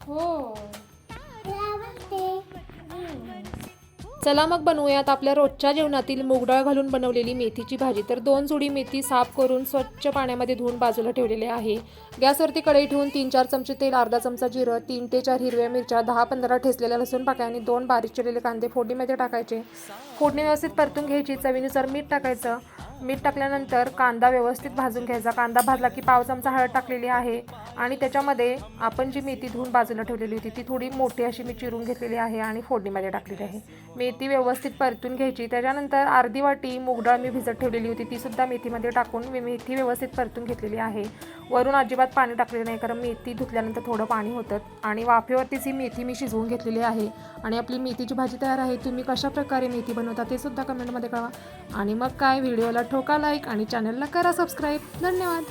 हो. चला मग बनवूयात आपल्या रोजच्या जेवणातील मूगडाळ घालून बनवलेली मेथीची भाजी. तर 2 जुडी मेथी साफ करून स्वच्छ पाण्यामध्ये धुवून बाजूला ठेवलेले आहे. गॅसवरती कढई ठेवून 3-4 चमचे तेल, अर्धा चमचा जिरं, 3 ते 4 हिरव्या मिरच्या, 10-15 ठेचलेल्या लसूण पाकळ्या आणि 2 बारीक चिरलेले कांदे फोडणीमध्ये टाकायचे. फोडणी व्यवस्थित परतून घ्यायची. चवीनुसार मीठ टाकायचं. मीठ टाकल्यानंतर कांदा व्यवस्थित भाजून घ्यायचा. कांदा भाजला की पाव चमचा हळद टाकलेली आहे आणि त्याच्यामध्ये आपण जी मेथी धुवून बाजूला ठेवलेली होती ती थोडी मोठी अशी मी चिरून घेतलेली आहे आणि फोडणीमध्ये टाकलेली आहे. मेथी व्यवस्थित परतून घ्यायची. त्याच्यानंतर अर्धी वाटी मूगडाळ मी भिजत ठेवलेली होती ती सुद्धा मेथीमध्ये टाकून मेथी व्यवस्थित परतून घेतलेली आहे. वरून अजिबात पाणी टाकलेलं नाही, कारण मेथी धुतल्यानंतर थोडं पाणी होतं आणि वाफेवरतीच ही मेथी मी शिजवून घेतलेली आहे. आणि आपली मेथीची भाजी तयार आहे. तुम्ही कशा प्रकारे मेथी बनवता ते सुद्धा कमेंटमध्ये कळवा. आणि मग काय, व्हिडिओला ठोका लाईक आणि चॅनलला करा सबस्क्राईब. धन्यवाद.